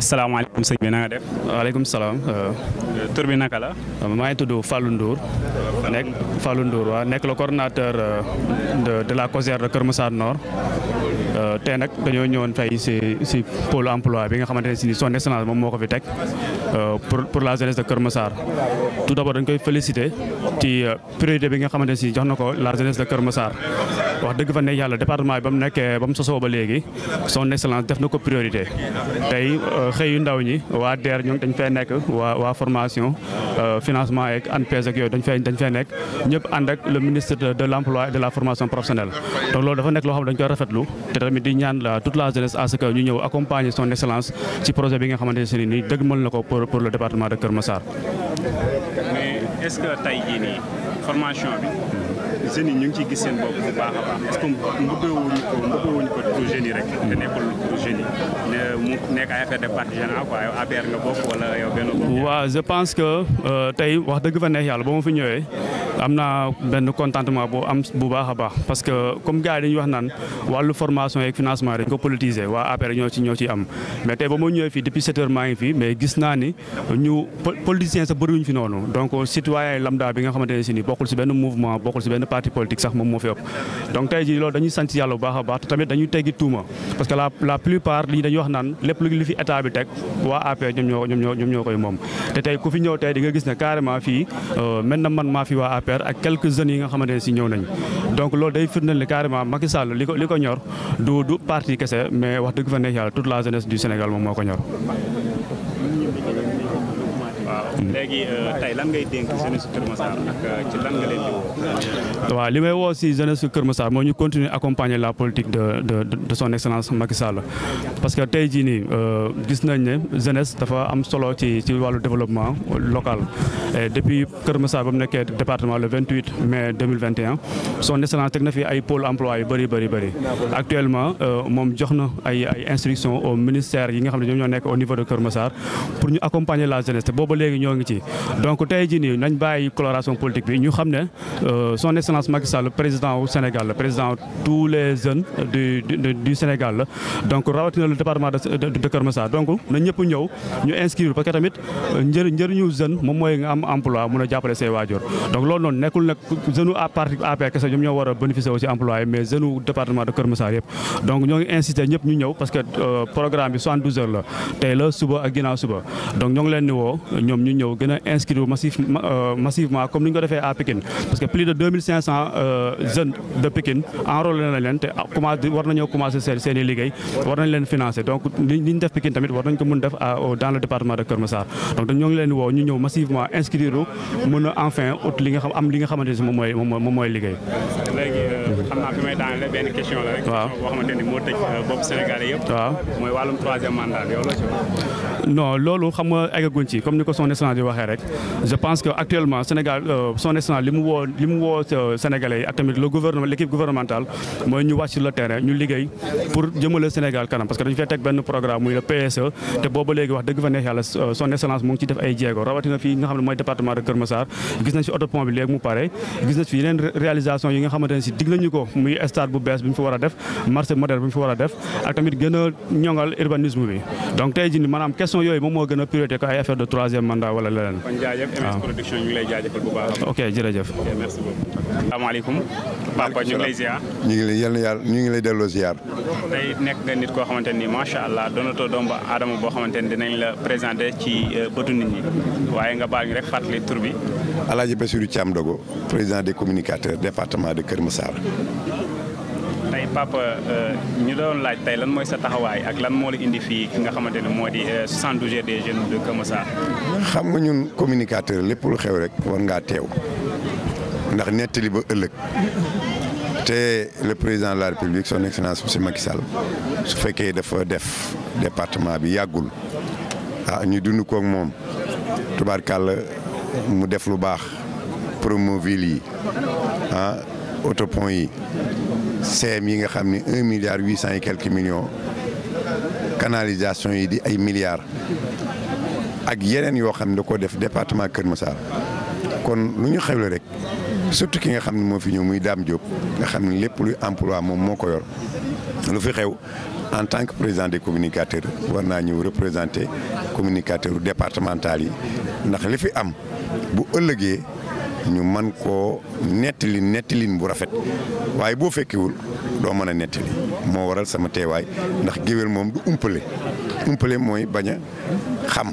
salaamaaleykum sëñ bi na nga def. waaleykum salaam. tur bi naka la. maa ngi tudd Fallou Ndour. Fallou Ndour waaw nekk le coordonnateur de la COJER de Kër Massar Nord. tey nag dañoo ñëwoon tey si pôle emploi bi nga xamante ne si son excellence moom moo ko fi teg pour la jeunesse de Kër Massar. tout d'abord dañ koy féliciter ci priorité bi nga xamante ne si jox na ko la jeunesse de Kër Massar. wax dëgg fa ne yàlla département bi ba mu sosoo ba léegi son excellence def na ko priorité tey xëyu ndaw ñi waa DER ñoom dañ fay nekk waa formation financement ak ANPEJ ak yooyu dañ fay nekk ñëpp ànd ak le ministre de l'emploi et de la formation professionnelle. donc loolu dafa nekk loo xam ne dañ koy rafetlu te tamit di ñaan toute la jeunesse à ce que ñu ñëw accompagner son excellence ci projet bi nga xamante ne nii dëgmal na ko pour le département de Kër Massar. mais est-ce que tey jii nii formation bi. jeunes yi ñu ngi ciy gis seen bopp bu baax a baax est-ce que mbëggewuñu ko pour jeunes yi rek te nekkul pour jeunes yi mu nekk ay affaire de parti général quoi yow APR nga bokk wala yow benn bopp. waaw je pense que tey wax dëgg fa neex yàlla ba ma fi ñëwee am naa benn contentement bu baax a baax parce que comme gars yi dañuy wax naan wàllu formation et financement dañ ko politiser waa APR ñoo ciy am mais tey ba ma ñëwee fii depuis 7 heures maa ngi fii mais gis naa ni ñu politiciens sa bëriwuñ fi noonu donc citoyen lambda bi nga xamante ne si ni bokkul si benn mouvement bokkul si benn parti politique sax moom moo fi ëpp donc tey jii loolu dañuy sant yàlla bu baax a baax te tamit dañuy teggi tuuma parce que la plupart li dañuy wax naan lépp lu fi état bi teg waa APR ñoom ñoo koy moom te tey ku fi ñëw tey di nga gis ne carrément fii maintenant man maa fi waa APR ak quelques jeunes yi nga xamante ne si ñëw nañ donc loolu day firndeel ne carrément Macky Sall li ko ñor du parti kese mais wax dëgg fa neex yàlla toute la jeunesse du Sénégal moom moo ko ñor. léegi tey lan ngay dénk jeunesse su Kër Massar ak ci lan nga leen di woo. waaw li may woo si jeunesse su Kër Massar moo ñu continuer accompagner la politique de son excellence Macky Sall parce que tey jii nii gis nañ ne jeunesse dafa am solo ci wàllu développement local et depuis Kër Massar ba mu nekkee département le 28 mai 2021 son excellence teg na fi ay pôle emploi yu bëri actuellement moom jox na ay instructions au ministère yi nga xam ne ñoom ñoo nekk au niveau de Kër Massar pour ñu accompagner la jeunesse te booba léegi ñoo ngi ci donc tey jii nii nañ bàyyi coloration politique bi ñu xam ne son excellence Macky Sall président au Sénégal la président tous les jeunes du Sénégal la donc rawatina le département de Kër Massar donc na ñëpp ñëw ñu inscrire parce que tamit njëriñu jeune moom mooy nga am emploi mun a jàppale say waajur donc loolu noonu nekkul nag jeune parti APR kese ñoom ñoo war a bénéficier aussi emploi mais jeune département de Kër Massar yëpp donc ñoo ngi incité ñëpp ñu ñëw parce que programme bi 72 heures la tey la suba ak ginnaaw suba donc ñoo ngi leen di woo ñoom ñu ñëw gën a inscrire massivement comme ni ñu ko defee à Pikine parce que plus de 2500 jeunes de Pikine enrôlé na leen te war nañoo commencé seen i liggéey war nañ leen financer donc li ñu def Pikine tamit war nañ ko mën def dans le département de Kër Massar donc ñoo ngi leen woo ñu ñëw massivement inscrire mën a enfin ut li nga xamante ne moom mooy liggéey. léegi xam naa fi may daaneel benn question la rek. waaw boo xamante ni moo tëj bopp Sénégalais yëpp. waaw mooy wàllum troisième mandat yow la ci. non loolu xam nga eggaguñ ci comme ni ko son excellence di waxee rek je pense que actuellement Sénégal son excellence li mu woo Sénégalais yi ak tamit le gouvernement l'équipe gouvernementale mooy ñu wàcc sur le terrain ñu liggéey pour jëmale Sénégal kanam parce que dañu fay teg benn programme muy le PSE te booba léegi wax dëgg fa neex yàlla son excellence mu ngi ci def ay jéego rawatina fii nga xam ne mooy département de Kër Massar gis nañ si autopont bi léegi mu pare gis nañ fi yeneen réalisation yi nga xamante ne si dig nañu ko muy stade bu bees bi ñu fa war a def marché moderne bi ñu fa war a def ak tamit gën a ñoŋal urbanisme bi donc tey jii maanaam question yooyu moom moo gën a priorité ko ay affaire de troisième mandat wala leneen. kon jaajëf MS Production ñu ngi lay jaajëfal bu baax. ok jërëjëf. ok merci beaucoup. asalaamaaleykum. papa ñu ngi lay ziar. ñu ngi lay delloo ziar. tey nekk nga nit koo xamante ni macha allah doonatoo doomu aadama boo xamante ni dinañ la présenté ci bëtu nit ñi waaye nga baal ñu rek fàttali tur bi. Alaaji Bassirou Thiam Dogo président des communicateurs département de Kër Massar. tey papa ñu doon laaj tey lan mooy sa taxawaay ak lan moo la indi fii ki nga xamante ne moo di 72 heures des jeunes de Kër Massar. xam nga ñun communicateur lépp lu xew rek war ngaa teew ndax nettali ba ëllëg te le président de la République son excellence monsieur Macky Sall su fekkee dafa def département bi yàggul ñu dund koog moom tubaarkàlla mu def lu baax Promoville yi autopont yi CM yi nga xam ne 1 milliard 800 et quelques millions canalisation yi di ay milliards ak yeneen yoo xam ne da koo def département Kër Massar kon lu ñu xewle rek surtout ki nga xam ne moo fi ñëw muy Dame Diop nga xam ne lépp luy emploi moom moo ko yor lu fi xew en tant que président des communicateurs war naa ñëw représenter communicateurs départemental yi ndax li fi am bu ëllëgee ñu mën koo nettalin bu rafet waaye boo fekkewul doo mën a nettali moo waral sama teewaay ndax géwél moom du umpale mooy bañ a xam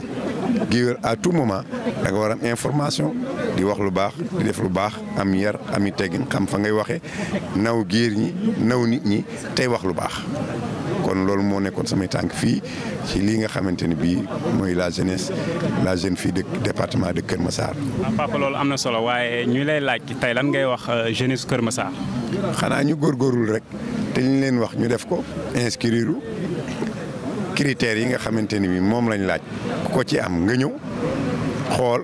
géwél à tout moment da nga war am information di wax lu baax di def lu baax am yar ami teggin xam fa ngay waxee naw géer ñi naw nit ñi tey wax lu baax kon loolu moo nekkoon samay tànk fii ci lii nga xamante ni bii mooy la jeunesse la jeune fille de département de Kër Massar. papa loolu am na solo waaye ñu lay laaj tey lan ngay wax jeunesse Kër Massar. xanaa ñu góorgóorlu rek te ñu leen wax ñu def ko inscrire critères yi nga xamante ni bii moom lañ laaj ku ko ci am nga ñëw xool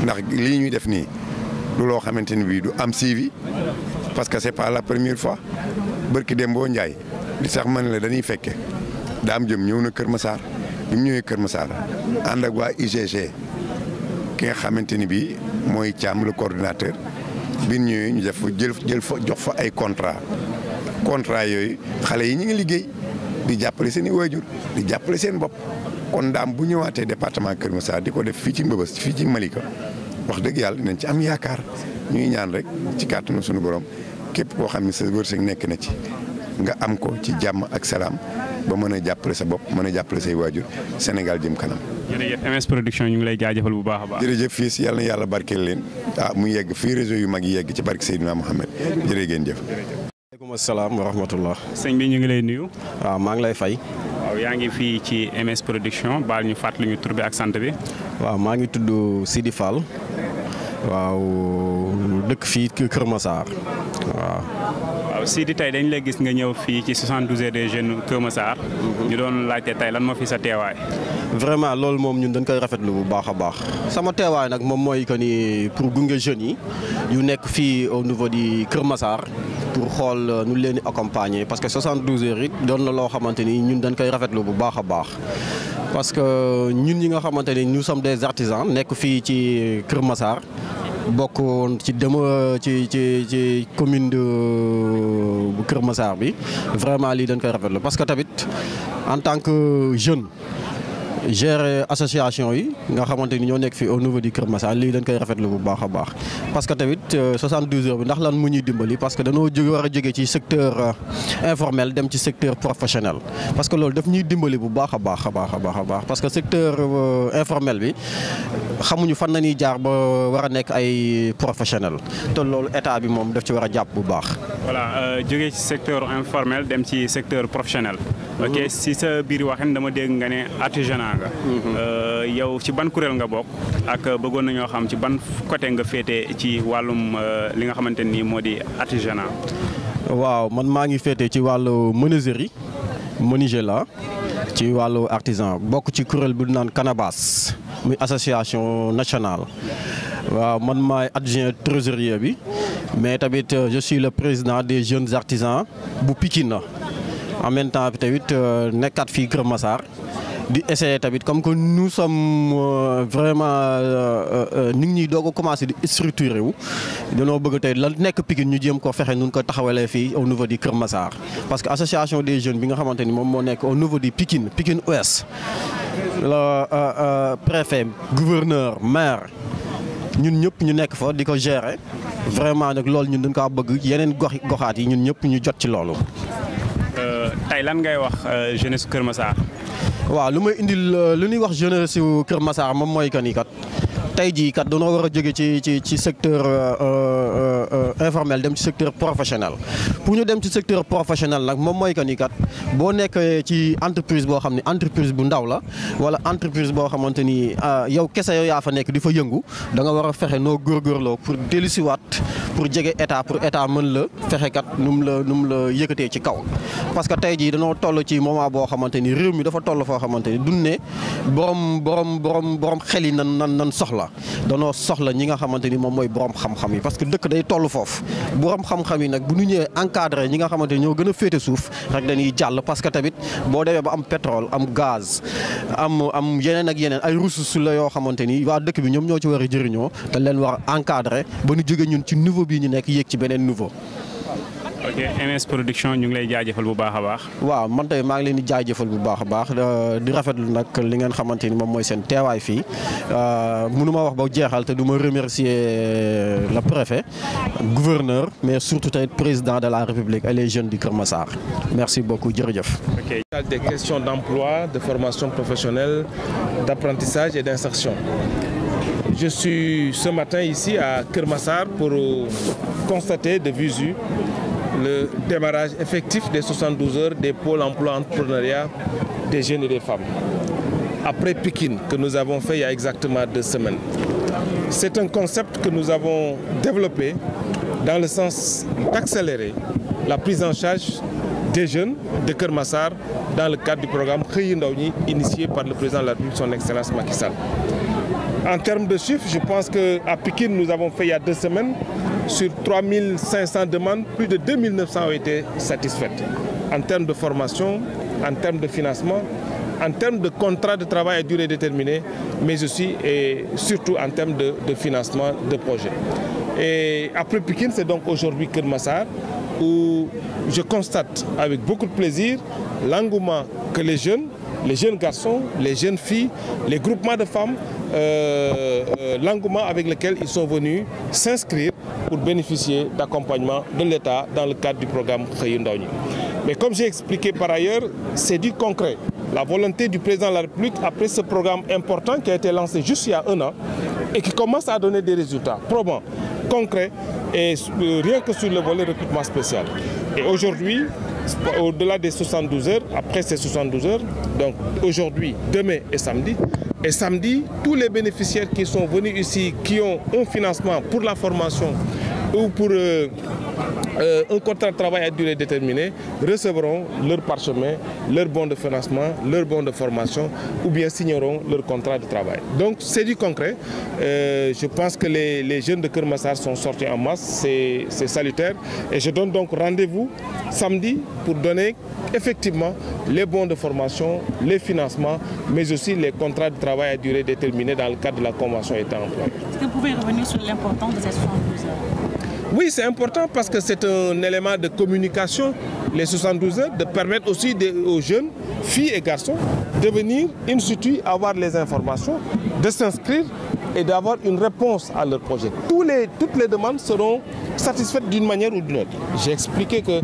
ndax lii ñuy def nii du loo xamante ni bii du am suivi parce que c'est pas la première fois barki Dembo Ndiaye. li sax man la dañuy fekke daam jëm ñëw na Kër Massar bi mu ñëwee Kër Massar ànd ak waa UGC ki nga xamante ni bii mooy Thiam le coordinateur bi ñëwee ñu def jël fa jox fa ay contrat yooyu xale yi ñu ngi liggéey di jàppale seen i waajur di jàppale seen bopp kon daam bu ñëwaatee département Kër Massar di ko def fii ci Mbëbës fii ci Malika wax dëgg yàlla dinañ ci am yaakaar ñuy ñaan rek ci kàttanu suñu borom képp koo xam ne sa wërsëg nekk na ci nga am ko ci jàmm ak salaam ba mën a jàppale sa bopp mën a jàppale say waajur Sénégal jëm kanam. jërëjëf MS Production ñu ngi lay jaajëfal bu baax a baax. jërëjëf fii si yàlla na yàlla barkeel leen mu yegg fii réseau yu mag yi yegg ci barke Seydina Mohamed jërë ngeen jëf. waaleykum salaam wa rahmatullah. sëñ bi ñu ngi lay nuyu. waaw maa ngi lay fay. waaw yaa ngi fii ci MS Production baal ñu fàttali ñu tur bi ak sant bi. waaw maa ngi tudd Sidi Fall. waaw dëkk fii Kër Massar waaw. waaw Sidi tey dañ lay gis nga ñëw fii ci 72 heures des jeunes Kër Massar. ñu doon laajte tey lan moo fi sa teewaay. vraiment loolu moom ñun dañ koy rafetlu bu baax a baax sama teewaay nag moom mooy que ni pour gunge jeunes yi yu nekk fii au niveau di Kër Massar pour xool nu leen di accompagner parce que 72 heures it doon na loo xamante ni ñun dañ koy rafetlu bu baax a baax. parce que ñun ñi nga xamante ni nous sommes des artisans nekk fii ci Kër Massar. bokk ci ci commune bu Kër Massar bi vraiment lii dañ koy rafetlu parce que tamit en tant que jeune gérer association yi nga xamante ni ñoo nekk fii au niveau du Kër Massar lii dañ koy rafetlu bu baax a baax parce que tamit 72 heures bi ndax lan mu ñuy dimbali parce que dañoo war a jóge ci secteur informel dem ci secteur professionnel parce que loolu daf ñuy dimbali bu baax a baax parce que secteur informel bi xamuñu fan la ñuy jaar ba war a nekk ay professionnel te loolu état bi moom daf ci war a jàpp bu baax. voilà jóge ci secteur informel dem ci secteur professionnel. ok si sa biir waxin dama dégg nga ne artisanat nga. yow ci ban kuréel nga bokk ak bëggoon nañoo xam ci ban côté nga féete ci wàllum li nga xamante ni moo di artisanat. waaw man maa ngi féete ci wàllu menuiserie menuisier la ci wàllu artisan bokk ci kuréel bu naan Canabas muy association nationale. waaw man maay adjoint trésorier bi mais tamit je suis le président des jeunes artisans bu Pikine en même temps tamit nekkaat fii Kër Massar di essayer tamit comme que nous sommes vraiment nit ñi doog a commencé di structuré wu dañoo bëgg tey la nekk Pikine ñu jéem ko fexe nun ko taxawalee fii au niveau du Kër Massar parce que association des jeunes bi nga xamante ni moom moo nekk au niveau du Pikine Ouest le préfet gouverneur maire ñun ñëpp ñu nekk fa di ko gérer vraiment nag loolu ñun dañ kaa bëgg yeneen goxaat yi ñun ñëpp ñu jot ci loolu. tey lan ngay wax jeunesse Kër Massar. waaw lu may indil lu ñuy wax jeunesse su Kër Massar moom mooy que ni kat tey jii kat dañoo war a jóge ci secteur informel dem ci secteur professionnel pour ñu dem ci secteur professionnel nag moom mooy que ni kat boo nekkee ci entreprise boo xam ne entreprise bu ndaw la wala entreprise boo xamante ni yow kese yow yaa fa nekk di fa yëngu da nga war a fexe noo góorgóorloo pour dellusiwaat pour jege état pour état mën la fexe kat nu mu la yëkkatee ci kaw. parce que tey jii dañoo toll ci moment boo xamante ni réew mi dafa toll foo xamante ni duñ ne borom xel yi nan soxla. danoo soxla ñi nga xamante ni moom mooy borom xam-xam yi parce que dëkk day toll foofu borom xam-xam yi nag bu ñu ñëwee encadré ñi nga xamante ni ñoo gën a féete suuf rek dañuy jàll parce que tamit boo demee ba am pétrole am gaz am yeneen ak yeneen ay ressources la yoo xamante ni waa dëkk bi ñoom ñoo ci war a jëriñoo te leen war a encadré ba ñu jóge ñun ci niveau bii ñu nekk yéeg ci beneen niveau. ok MS Production ñu ngi lay jaajëfal bu baax a baax. waaw man tey maa ngi leen di jaajëfal bu baax a baax di rafetlu nag li ngeen xamante ni moom mooy seen teewaay fii mënu ma wax ba jeexal te du ma remercier le préfet gouverneur mais surtout tey président de la République et les jeunes du Keur Massar merci beaucoup jërëjëf. Ok. Des questions d'emploi, de formation professionnelle, d'apprentissage et d'insertion. Je suis ce matin ici à Keur Massar pour constater de visu le démarrage effectif des 72 heures des pôles emploi entrepreneuriat des jeunes et des femmes. Après Pikine, que nous avons fait il y a exactement 2 semaines. C'est un concept que nous avons développé dans le sens d'accélérer la prise en charge des jeunes de Keur Massar dans le cadre du programme Xëyu Ndaw ñi initié par le président de la République, son Excellence Macky Sall. En termes de chiffres, je pense qu'à Pikine, nous avons fait il y a 2 semaines, sur 3500 demandes, plus de 2900 ont été satisfaites. En termes de formation, en termes de financement, en termes de contrat de travail à durée déterminée, mais aussi et surtout en termes de financement de projets. Et après Pikine, c'est donc aujourd'hui Keur Massar, où je constate avec beaucoup de plaisir l'engouement que les jeunes garçons, les jeunes filles, les groupements de femmes, l'engouement avec lequel ils sont venus s'inscrire pour bénéficier d'accompagnement de l'État dans le cadre du programme Xëyu Ndaw ñi. Mais comme j'ai expliqué par ailleurs, c'est du concret. La volonté du président de la République après ce programme important qui a été lancé juste il y a 1 an et qui commence à donner des résultats probants, concrets et rien que sur le volet recrutement spécial. Et aujourd'hui, au-delà des 72 heures, après ces 72 heures, donc aujourd'hui, demain et samedi, tous les bénéficiaires qui sont venus ici, qui ont un financement pour la formation ou pour un contrat de travail à durée déterminée, recevront leur parchemin, leur bon de financement, leur bon de formation ou bien signeront leur contrat de travail. Donc c'est du concret. Je pense que les jeunes de Keur Massar sont sortis en masse, c'est salutaire. Et je donne donc rendez-vous samedi pour donner effectivement les bons de formation, les financements, mais aussi les contrats de travail à durée déterminée dans le cadre de la convention État-emploi. Est-ce que vous pouvez revenir sur l'importance de ces 72 heures? Oui, c'est important parce que c'est un élément de communication, les 72 heures, de permettre aussi aux jeunes, filles et garçons, de venir in situ, avoir les informations, de s'inscrire et d'avoir une réponse à leur projet. Toutes les demandes seront satisfaites d'une manière ou d'une autre. J'ai expliqué que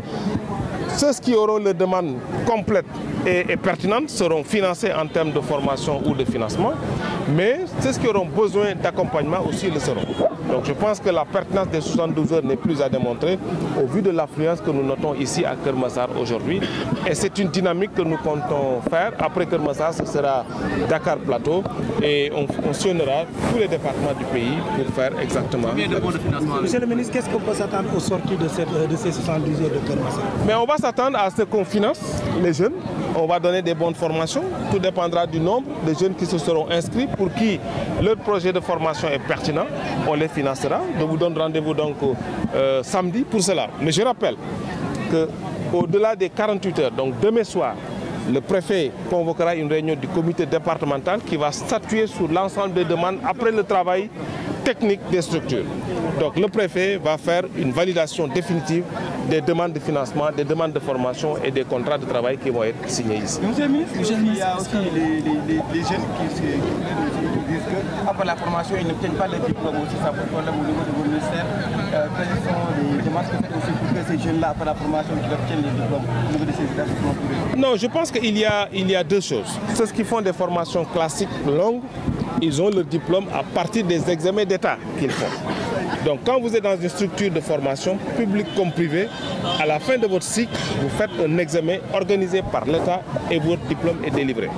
ceux qui auront les demandes complètes et pertinentes seront financés en termes de formation ou de financement, mais ceux qui auront besoin d'accompagnement aussi le seront. Donc je pense que la pertinence des 72 heures n'est plus à démontrer au vu de l'affluence que nous notons ici à Keur Massar aujourd'hui. Et c'est une dynamique que nous comptons faire. Après Keur Massar, ce sera Dakar Plateau et on sillonnera tous les départements du pays pour faire exactement. Monsieur le ministre, qu'est-ce qu'on peut s'attendre au sorti de ces 72 heures de Keur Massar? Mais on va s'attendre à ce qu'on finance les jeunes. On va donner des bonnes formations. Tout dépendra du nombre de jeunes qui se seront inscrits pour qui leur projet de formation est pertinent. On les financera. Je vous donne rendez-vous donc samedi pour cela. Mais je rappelle qu'au-delà des 48 heures, donc demain soir, le préfet convoquera une réunion du comité départemental qui va statuer sur l'ensemble des demandes après le travail technique des structures. Donc le préfet va faire une validation définitive des demandes de financement, des demandes de formation et des contrats de travail qui vont être signés ici. Monsieur le ministre, il y a aussi les jeunes qui disent qu'après la formation, ils n'obtiennent pas le diplôme aussi. Ça pose problème au niveau de vos ministères. Quelles sont les démarches que vous faites aussi pour que ces jeunes-là, après la formation, qu'ils obtiennent les diplômes au niveau de ces établissements privés? Non, je pense qu'il y a 2 choses. Ceux qui font des formations classiques longues, ils ont leur diplôme à partir des examens d'État qu'ils font. Donc quand vous êtes dans une structure de formation, publique comme privée, à la fin de votre cycle, vous faites un examen organisé par l'État et votre diplôme est délivré.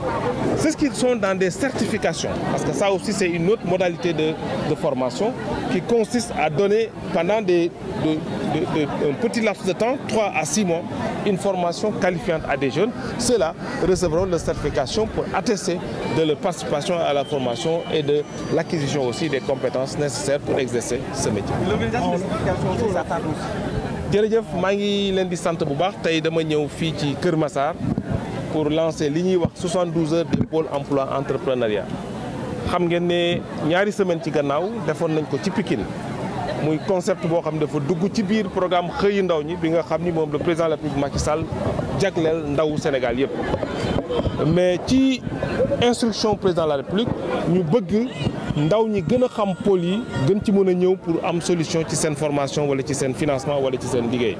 C'est ce qui sont dans des certifications, parce que ça aussi c'est une autre modalité de formation qui consiste à donner pendant un petit laps de temps, 3 à 6 mois, une formation qualifiante à des jeunes. Ceux-là recevront leur certification pour attester de leur participation à la formation et de l'acquisition aussi des compétences nécessaires pour exercer ce métier. L'organisation de certification aussi s'attend aussi. jërëjëf maa ngi leen di sant bu baax tey dama ñëw fii ci Keur Massar pour lancer li ñuy wax 72 heures de pôle emploi entrepreneuriat xam ngeen ne ñaari semaine ci gannaaw defoon nañ ko ci Pikine muy concept boo xam ne dafa dugg ci biir programme xëyu ndaw ñi bi nga xam ni moom le président de la République Macky Sall jagleel ndawu Sénégal yëpp. mais ci instruction président de la République ñu bëgg ndaw ñi gën a xam pôle yi gën ci mën a ñëw pour am solution ci seen formation wala ci seen financement wala ci seen liggéey.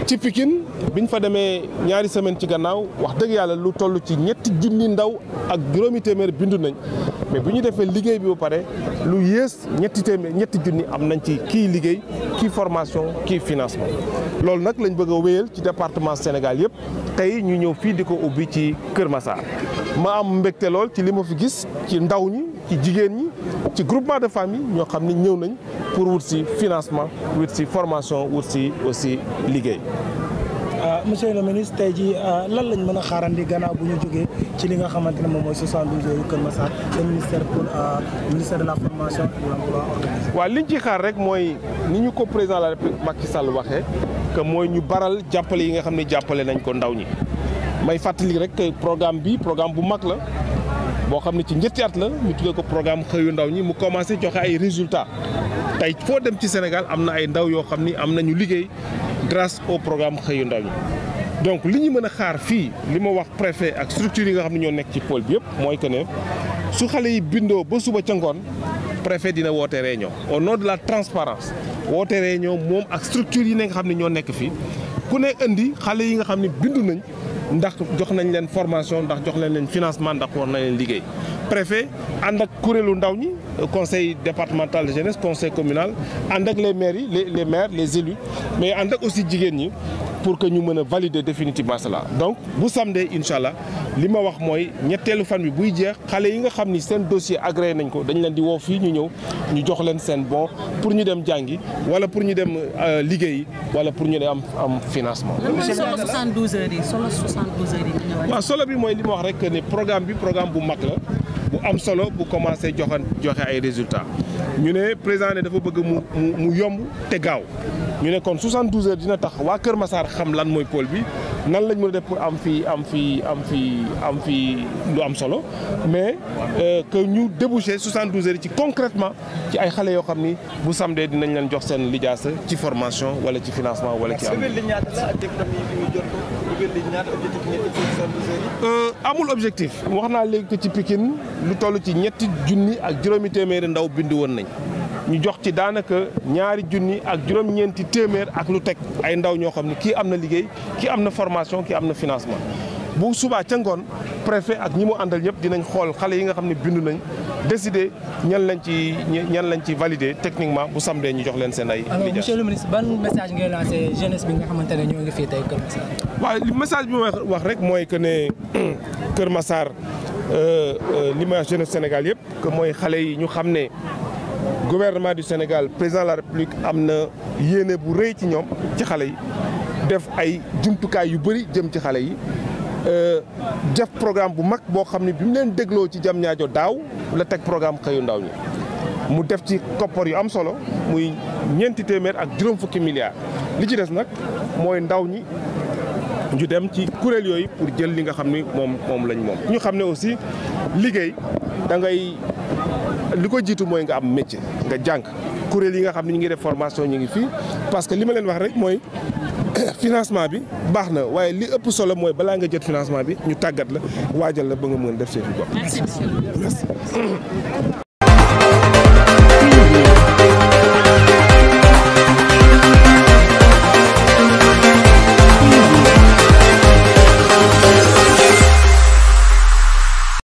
ci Pikine biñ fa demee ñaari semaine ci gannaaw wax dëgg yàlla lu toll ci ñetti junni ndaw ak juróomi téeméer bindu nañ mais bu ñu defee liggéey bi ba pare lu yées ñetti junni am nañ ci kii liggéey kii formation kii financement. loolu nag lañ bëgg a wéyal ci département Sénégal yëpp tey ñu ñëw fii di ko ubbi ci Kër Massar ma am mbégte lool ci li ma fi gis ci ndaw ñi ci jigéen ñi ci groupement de famille ñoo xam ni ñëw nañ pour wut si financement wut si formation wut si aussi liggéey. monsieur le ministre tey jii lan lañ mën a xaarandi gannaaw bu ñu jógee ci li nga xamante ne moom mooy 72 heures yu Kër Massar le ministère de la formation et de l'emploi organisé. waaw liñ ci xaar rek mooy ni ñu ko président de la République Macky Sall waxee que mooy ñu baral jàppale yi nga xam ne jàppale nañ ko ndaw ñi may fàttali rek que programme bi programme bu mag la boo xam ne ci ñetti at la ñu tuddee ko programme xëyu ndaw ñi mu commencé joxe ay résultats tey foo dem ci Sénégal am na ay ndaw yoo xam ni am nañu liggéey grâce au programme xëyu ndaw ñi. donc li ñu mën a xaar fii li ma wax préfet ak structure yi nga xam ne ñoo nekk ci pôle bi yëpp mooy que ne su xale yi bindoo ba suba ca ngoon préfet dina woote réunion au nom de la transparence woote réunion moom ak structure yi nga xam ne ñoo nekk fii ku ne indi xale yi nga xam ne bindu nañ ndax jox nañ leen formation ndax jox nañ leen financement ndax war nañ leen liggéey. préfet ànd ak kuréelu ndaw ñi conseil départemental de jeunesse conseil communal ànd ak les maires yi les maires les élus mais ànd ak aussi jigéen ñi pour que ñu mën a valider définitivement cela. donc bu samedi incha allah li ma wax mooy ñetteelu fan bi buy jeex xale yi nga xam ni seen dossier agréé nañ ko dañ leen di woo fii ñu ñëw ñu jox leen seen bon pour ñu dem jàngi wala pour ñu dem liggéeyi wala pour ñu dem am financement. solo 72 heures yi solo 72 heures yi. waaw solo bi mooy li ma wax rek ne programme bi programme bu mag la. bu am solo bu commencé joxe ay résultats ñu ne président ne dafa bëgg mu yomb te gaaw ñu ne kon 72 heures dina tax waa Kër Massar xam lan mooy pôle bi nan lañ mën a def pour am fii lu am solo mais que ñu débouché 72 heures ci concrètement ci ay xale yoo xam ni bu samedi dinañ leen jox seen lijaasa ci formation wala ci financement wala ci am. amul objectif wax naa léegi que ci Pikine lu toll ci ñetti junni ak juróomi téeméeri ndaw bindu woon nañ ñu jox ci daanaka ñaari junni ak juróom-ñeenti téeméer ak lu teg ay ndaw ñoo xam ne kii am na liggéey kii am na formation kii am na financement bu subaa ca ngoon préfet ak ñi mu àndal ñëpp dinañ xool xale yi nga xam ne bindu nañ décider ñan lañ ci valider techniquement bu samedi ñu jox leen seen ay. alors monsieur le ministre ban message ngay lancé jeunesse bi nga xamante ne ñoo ngi fii tey Kër Massar. waaw message bi ma wax rek mooy que ne Kër Massar li ma jeunesse Sénégal yëpp que mooy xale yi ñu xam ne gouvernement du Sénégal président de la République am na yéene bu rëy ci ñoom ci xale yi def ay jumtukaay yu bëri jëm ci xale yi. def programme bu mag boo xam ne bi mu leen dégloo ci Diamniadio daaw la teg programme xëyu ndaw ñi mu def ci koppar yu am solo muy ñeenti téeméer ak juróom fukki milliards li ci des nag mooy ndaw ñi ñu dem ci kuréel yooyu pour jël li nga xam ni moom lañ moom. ñu xam ne aussi liggéey da ngay li ko jiitu mooy nga am métier nga jàng kuréel yi nga xam ne ñu ngi def formation ñu ngi fii parce que li ma leen wax rek mooy. financement bi baax na waaye li ëpp solo mooy balaa nga jot financement bi ñu tàggat la waajal la ba nga mën def seen bopp. Merci.